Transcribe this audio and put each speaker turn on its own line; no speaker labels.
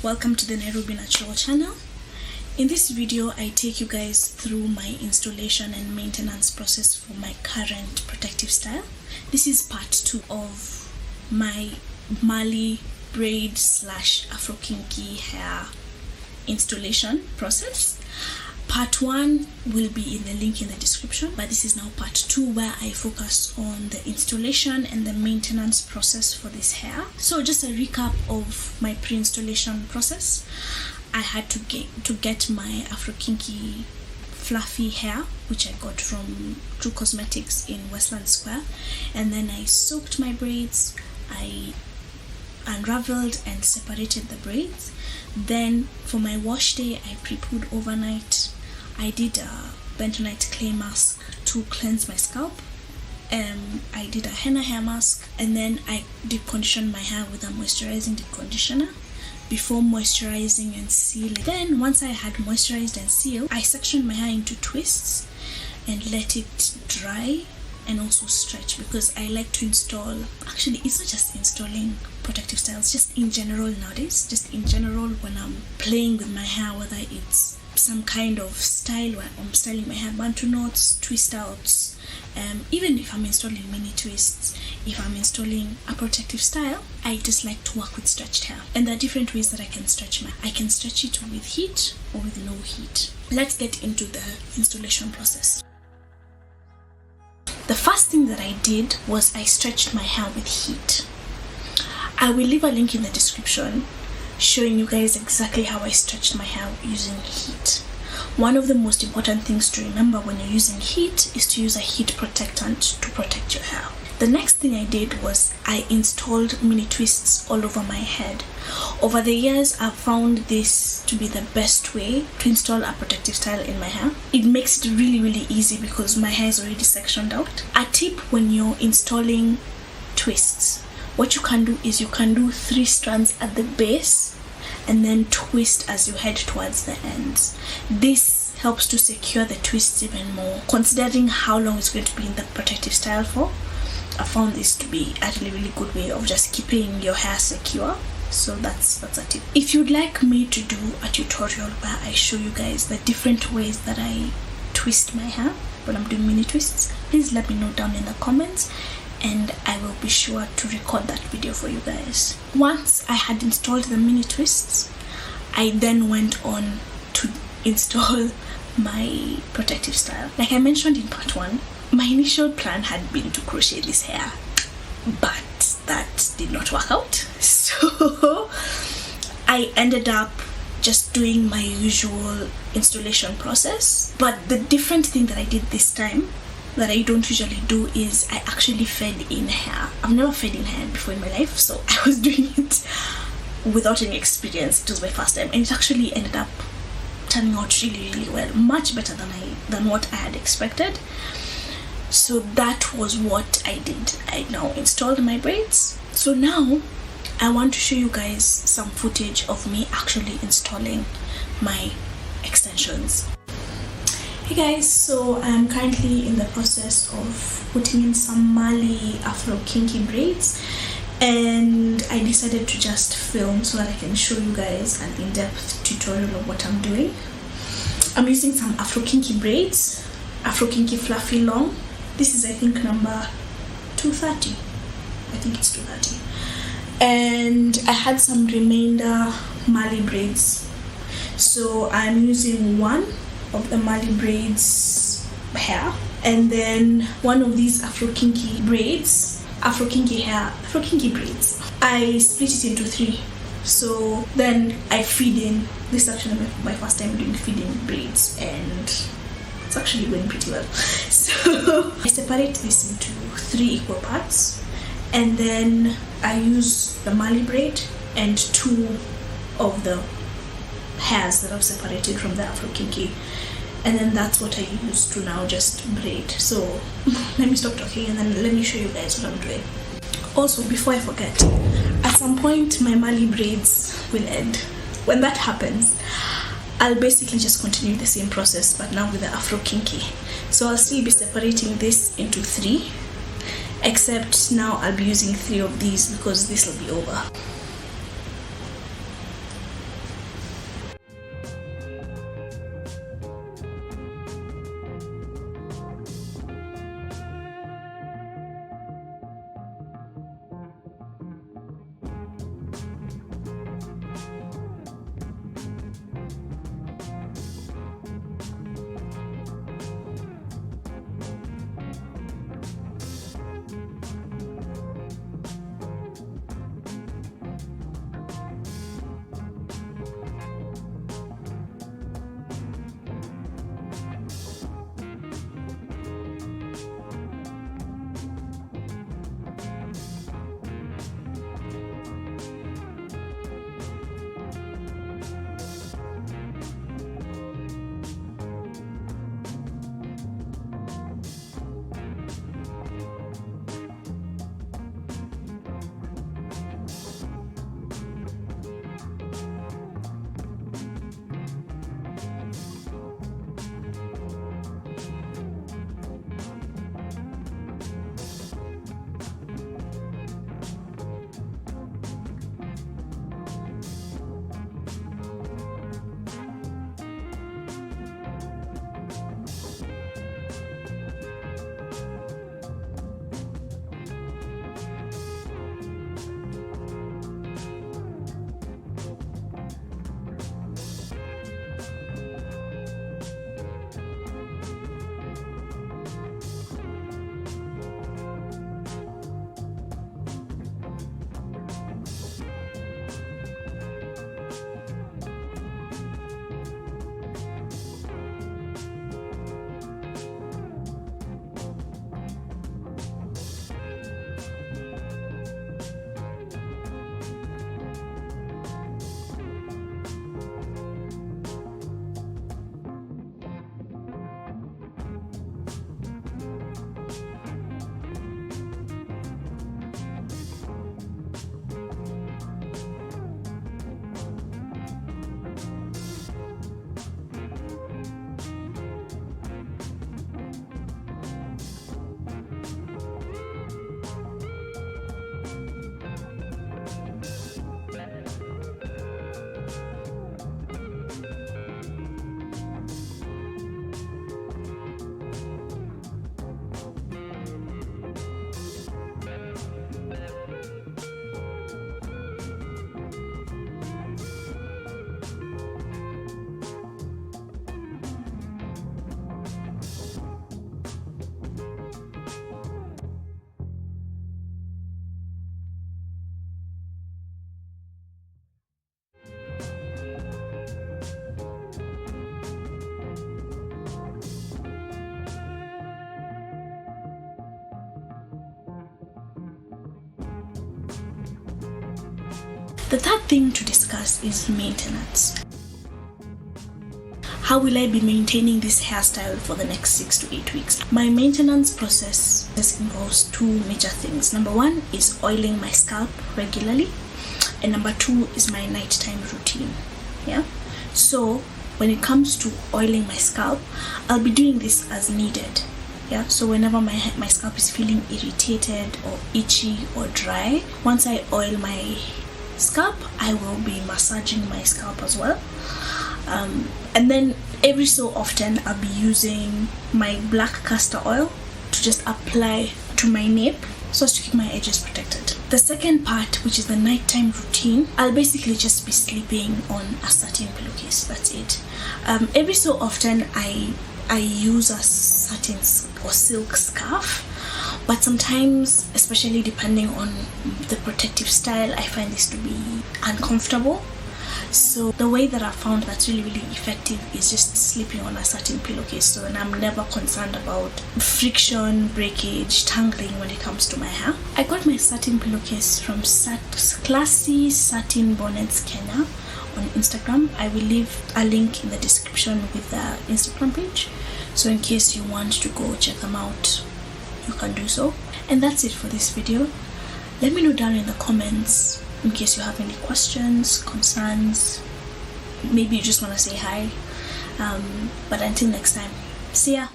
Welcome to the Nairobi Natural channel. In this video, I take you guys through my installation and maintenance process for my current protective style. This is part 2 of my Marley Braids / afrokinky hair installation process. Part 1 will be in the link in the description, but this is now part 2 where I focus on the installation and the maintenance process for this hair. So just a recap of my pre-installation process. I had to get my afrokinky fluffy hair, which I got from True Cosmetics in Westland Square, and then I soaked my braids. I unraveled and separated the braids. Then for my wash day, I pre-pooed overnight. I did a bentonite clay mask to cleanse my scalp. I did a henna hair mask, and then I deep conditioned my hair with a moisturizing deep conditioner before moisturizing and sealing. Then once I had moisturized and sealed, I sectioned my hair into twists and let it dry and also stretch, because I like to install, actually it's not just installing protective styles, just in general nowadays, just in general when I'm playing with my hair, whether it's some kind of style where I'm styling my hair, bantu knots, twist outs, even if I'm installing mini twists, if I'm installing a protective style, I just like to work with stretched hair. And there are different ways that I can stretch I can stretch it with heat or with low heat. Let's get into the installation process. The first thing that I did was I stretched my hair with heat. I will leave a link in the description showing you guys exactly how I stretched my hair using heat. One of the most important things to remember when you're using heat is to use a heat protectant to protect your hair. The next thing I did was I installed mini twists all over my head. Over the years, I've found this to be the best way to install a protective style in my hair. It makes it really easy because my hair is already sectioned out. A tip when you're installing twists, what you can do is you can do 3 strands at the base and then twist as you head towards the ends. This helps to secure the twists even more. Considering how long it's going to be in the protective style for, I found this to be a really good way of just keeping your hair secure. So that's a tip. If you'd like me to do a tutorial where I show you guys the different ways that I twist my hair when I'm doing mini twists, please let me know down in the comments, and I will be sure to record that video for you guys. Once I had installed the mini twists, I then went on to install my protective style. Like I mentioned in part 1, my initial plan had been to crochet this hair, but that did not work out. So I ended up just doing my usual installation process. But the different thing that I did this time that I don't usually do is I actually fed in hair. I've never fed in hair before in my life, so I was doing it without any experience. It was my first time, and it actually ended up turning out really well, much better than what I had expected. So that was what I did. I now installed my braids. So now I want to show you guys some footage of me actually installing my extensions. Hey guys, so I'm currently in the process of putting in some Marley afrokinky braids, and I decided to just film so that I can show you guys an in-depth tutorial of what I'm doing. I'm using some afrokinky braids, afrokinky fluffy long. This is I think number 230. I think it's 230. And I had some remainder Marley braids. So I'm using one of the Marley Braids hair, and then one of these afrokinky braids, afrokinky braids. I split it into 3. So then I feed in. This is actually my first time doing feeding braids, and it's actually going pretty well. So I separate this into 3 equal parts, and then I use the Marley braid and 2 of the hairs that I've separated from the afrokinky, and then that's what I use to now just braid. So let me stop talking and then let me show you guys what I'm doing. Also, before I forget, at some point my Marley braids will end. When that happens, I'll basically just continue the same process, but now with the afrokinky. So I'll still be separating this into 3, except now I'll be using 3 of these because this will be over. The third thing to discuss is maintenance. How will I be maintaining this hairstyle for the next 6 to 8 weeks? My maintenance process involves two major things. Number one is oiling my scalp regularly, and number two is my nighttime routine. Yeah, so when it comes to oiling my scalp, I'll be doing this as needed. Yeah, so whenever my scalp is feeling irritated or itchy or dry, once I oil my scalp, I will be massaging my scalp as well. And then every so often I'll be using my black castor oil to just apply to my nape so as to keep my edges protected. The second part, which is the nighttime routine, I'll basically just be sleeping on a satin pillowcase. That's it. Every so often I use a satin or silk scarf, but sometimes, especially depending on the protective style, I find this to be uncomfortable. So the way that I found that's really effective is just sleeping on a satin pillowcase, so and I'm never concerned about friction, breakage, tangling when it comes to my hair. I got my satin pillowcase from Classy Satin Bonnets Kenya on Instagram. I will leave a link in the description with the Instagram page, so in case you want to go check them out, you can do so. And that's it for this video. Let me know down in the comments in case you have any questions, concerns, maybe you just want to say hi. But until next time, see ya.